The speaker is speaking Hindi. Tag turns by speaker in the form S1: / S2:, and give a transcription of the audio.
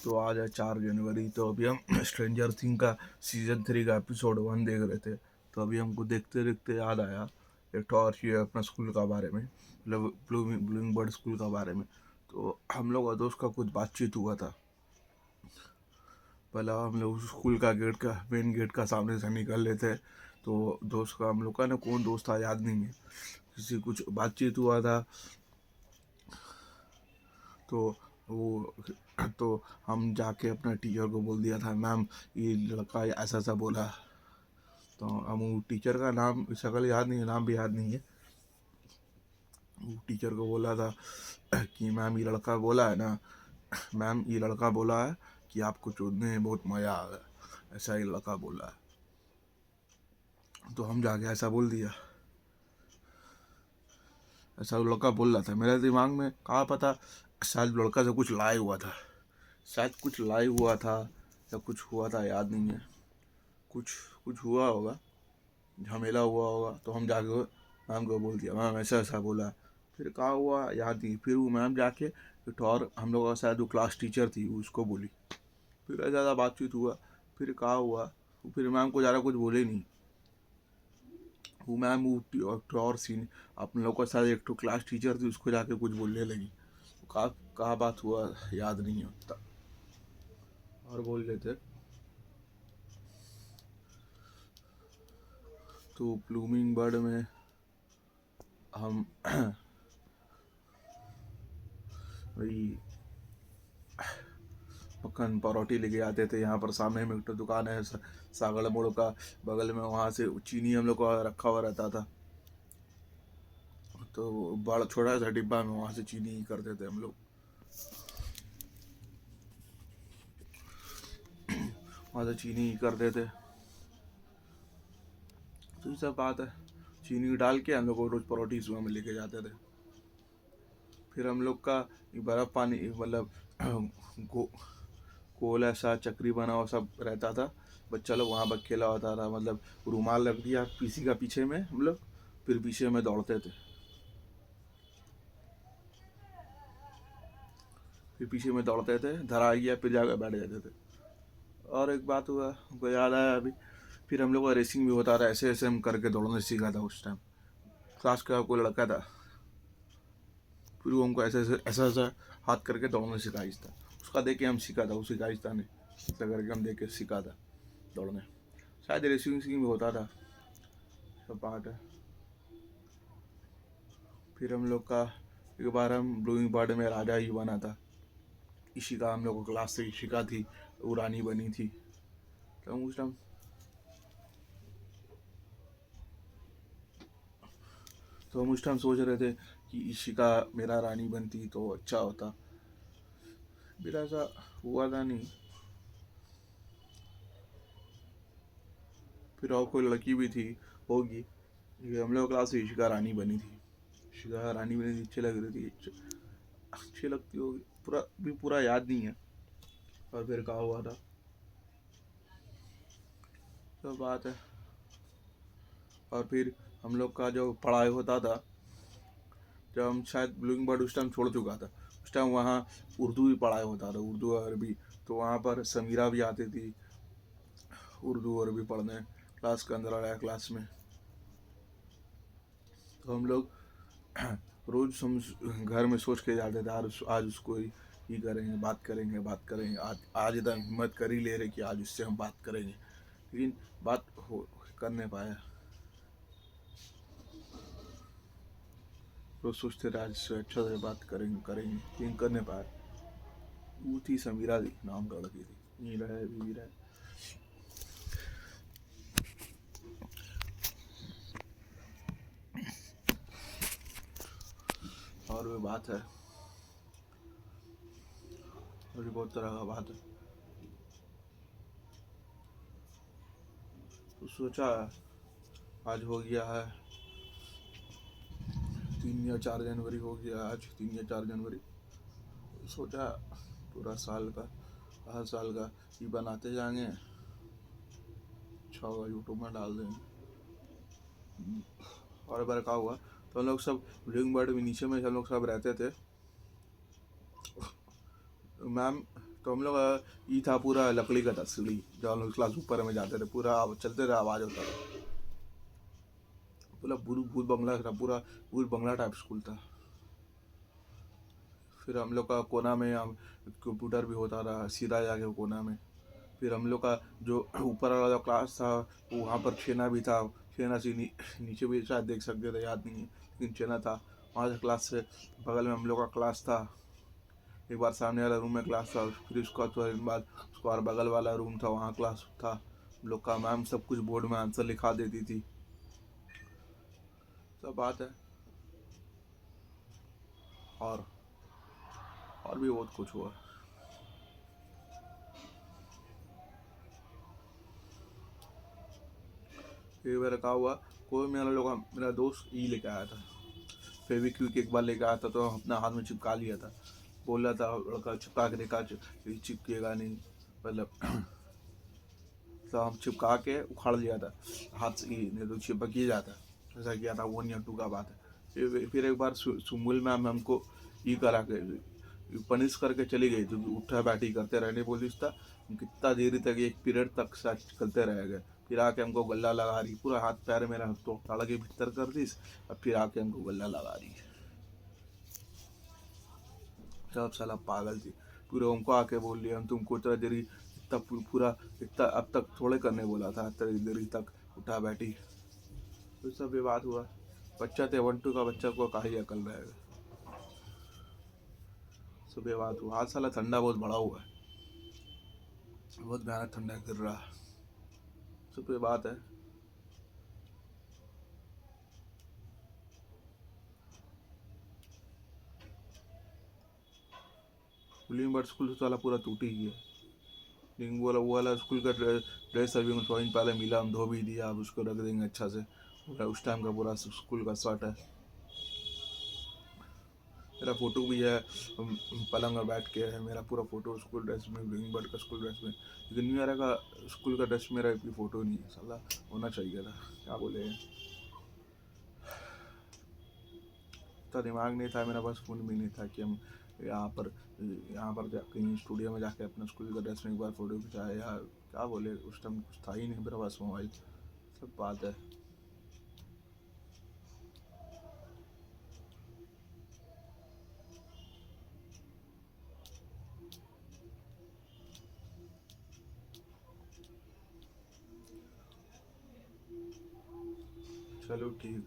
S1: तो आज है 4 जनवरी। तो अभी हम स्ट्रेंजर थिंग का सीज़न 3 का एपिसोड 1 देख रहे थे। तो अभी हमको देखते देखते याद आया एक टॉर्च ये अपना स्कूल का बारे में, मतलब ब्लूइंग बर्ड स्कूल का बारे में। तो हम लोग और दोस्त का कुछ बातचीत हुआ था। पहले हम लोग स्कूल का मेन गेट का सामने से निकल लेते। तो दोस्त का, हम लोग का ना कौन दोस्त था याद नहीं है, किसी कुछ बातचीत हुआ था। तो वो तो हम जाके अपना टीचर को बोल दिया था, मैम ये लड़का ऐसा ऐसा बोला। तो हम टीचर का नाम शक्ल याद नहीं है, नाम भी याद नहीं है। वो टीचर को बोला था कि मैम ये लड़का बोला है ना, मैम ये लड़का बोला है कि आपको चूदने में बहुत मज़ा आ गया, ऐसा ही लड़का बोला है। तो हम जाके ऐसा बोल दिया, ऐसा वो लड़का बोल रहा था। मेरे दिमाग में कहा पता शायद लड़का से कुछ लाए हुआ था, शायद कुछ लाए हुआ था या कुछ हुआ था, याद नहीं है। कुछ कुछ हुआ होगा, झमेला हुआ होगा। तो हम जाके मैम को बोल दिया, मैम ऐसा ऐसा बोला। फिर कहा हुआ याद नहीं। फिर वो मैम जाके एक और हम लोग का शायद वो क्लास टीचर थी उसको बोली। फिर ज़्यादा बातचीत हुआ। फिर कहा हुआ, फिर मैम को ज़्यादा कुछ बोले नहीं। वो मैम वो और सीन अपने लोग का शायद एक तो क्लास टीचर थी, उसको जाके कुछ बोलने लगी। कहा बात हुआ याद नहीं होता और बोल लेते। तो ब्लूमिंग बर्ड में हम वही मक्खन परोठी लेके आते थे। यहाँ पर सामने में एक तो दुकान है सागड़ मोड़ का बगल में, वहाँ से चीनी हम लोग का रखा हुआ रहता था। तो बड़ा छोटा सा डिब्बा में वहाँ से चीनी करते थे हम लोग, वहाँ से चीनी करते थे। तो ये सब बात है, चीनी डाल के हम लोग को रोज़ परोठी सुबह में लेके जाते थे। फिर हम लोग का बर्फ़ पानी, मतलब गोल ऐसा चक्री बना हुआ सब रहता था। बच्चा लोग वहाँ पर खेला होता था, मतलब रुमाल रख दिया पीसी का पीछे में हम लोग, फिर पीछे में दौड़ते थे। फिर पीछे में दौड़ते थे, धरा गया फिर जाकर बैठ जाते थे। और एक बात हुआ हमको याद आया अभी, फिर हम लोग का रेसिंग भी होता था। ऐसे ऐसे हम करके दौड़ना सीखा था उस टाइम। क्लास का कोई लड़का था, फिर वो हमको ऐसे ऐसे ऐसा ऐसा हाथ करके दौड़ना सिखाइस था। उसका देख के हम सीखा था, वो सिखाइस था नहीं, ऐसा करके हम देख के सीखा था दौड़ने। शायद रेसिंग भी होता था, सब बात है। फिर हम लोग का एक बार हम ब्लूइंग बर्ड में राजा ही बना था। इशिका, हम लोग को क्लास से इशिका थी, वो रानी बनी थी। तो हम उस टाइम सोच रहे थे कि इशिका मेरा रानी बनती तो अच्छा होता। फिर ऐसा हुआ था नहीं। फिर और कोई लड़की भी थी, होगी। ये हम लोग क्लास से इशिका रानी बनी थी। इशिका रानी बनी थी, अच्छी लग रही थी, अच्छी लगती होगी, पूरा याद नहीं है। और फिर कहा हुआ था, तो बात है। और फिर हम लोग का जो पढ़ाई होता था, जब हम शायद ब्लूइंग बर्ड उस टाइम छोड़ चुका था, उस टाइम वहाँ उर्दू भी पढ़ाई होता था, उर्दू और अरबी। तो वहाँ पर समीरा भी आती थी उर्दू और अरबी पढ़ने, क्लास के अंदर आया क्लास में। तो हम लोग रोज़ हम घर में सोच के जाते थे, आज उसको ही करेंगे, बात करेंगे। आज इतना हिम्मत कर ही ले रहे कि आज उससे हम बात करेंगे, लेकिन बात हो कर नहीं पाया। रोज सोचते थे आज से अच्छा से बात करेंगे लेकिन कर नहीं पाया। वो थी समीरा थी, नाम का लड़की थी, नहीं रहे भी रहे। और वो बात है, और भी बहुत तरह का बात है। तो सोचा आज हो गया है 3 या 4 जनवरी, हो गया आज 3 या 4 जनवरी। सोचा पूरा साल का, हर साल का ये बनाते जाएंगे, अच्छा होगा यूट्यूब में डाल देंगे। और बार क्या हुआ, तो हम लोग सब ब्लूइंग बर्ड में नीचे में हम लोग सब रहते थे। मैम तो हम लोग ये था पूरा लकड़ी का था सीढ़ी, जब हम लोग क्लास ऊपर में जाते थे पूरा चलते थे आवाज़ होता था, पूरा भूत भूत बंगला था, पूरा भूत बंगला टाइप स्कूल था। फिर हम लोग का कोना में हम कंप्यूटर भी होता था सीधा जाके कोना में। फिर हम लोग का जो ऊपर वाला जो क्लास था वहाँ पर छेना भी था, छेना से नीचे भी शायद देख सकते थे, याद नहीं है, लेकिन छेना था। वहाँ से क्लास से बगल में हम लोग का क्लास था, एक बार सामने वाला रूम में क्लास था, फिर उसका थोड़े दिन बाद उसको और बगल वाला रूम था, वहाँ क्लास था हम लोग का। मैम सब कुछ बोर्ड में आंसर लिखा देती थी, सब बात है। और और भी बहुत कुछ हुआ। एक बार क्या हुआ, कोई मेरा दोस्त ई लेके आया था, फेविक्विक एक बार लेके आया था, तो अपना हाथ में चिपका लिया था। बोल रहा था लड़का चिपका के देखा, चिपकेगा नहीं, मतलब तो हम चिपका के उखाड़ लिया था हाथ से, नहीं तो चिपक ही जाता। ऐसा किया था, 1 या 2 का बात है। फिर एक बार सुमुल मैम हमको ये करा के पनिश करके चली गई, तो उठा बैठी करते रहने बोली था। कितना देरी तक, 1 पीरियड तक साथ चलते रह गए। फिर आके हमको गल्ला लगा रही, पूरा हाथ पैर मेरा तो ताड़ा के भीतर कर दी। अब फिर आके हमको गल्ला लगा रही, सब साला पागल थी। पूरा हमको आके बोल लिया, हम तुमको इतना देरी इतना पूरा इतना अब तक थोड़े करने बोला था, इतनी देरी तक उठा बैठी। तो सब ये बात हुआ। बच्चा थे 1-2 का बच्चा को काहे अकल रहेगा। सब ये बात हुआ। आज साला ठंडा बहुत बड़ा हुआ है, बहुत भयानक ठंडा गिर रहा है। सब ये बात है। विलियम बर्ड स्कूल से साला पूरा टूट ही गया, लेकिन वो वाला स्कूल का ड्रेस अभी थोड़ा दिन पहले मिला, हम धो भी दिया, अब उसको रख देंगे अच्छा से। पूरा उस टाइम का पूरा स्कूल का शर्ट है। मेरा फोटो भी है, पलंग में बैठ के है मेरा पूरा फोटो स्कूल ड्रेस में, विलियम बर्ड का स्कूल ड्रेस में। लेकिन न्यू ईयर का स्कूल का ड्रेस मेरा भी फोटो नहीं है, साला होना चाहिए था, क्या बोले। इतना दिमाग नहीं था मेरा, बस फोन भी नहीं था कि हम यहाँ पर कहीं स्टूडियो में जाके अपने स्कूल का ड्रेस में एक बार फोटो खिंचाए, या क्या बोले, उस टाइम कुछ था ही नहीं मेरे पास मोबाइल। सब बात है। चलो ठीक।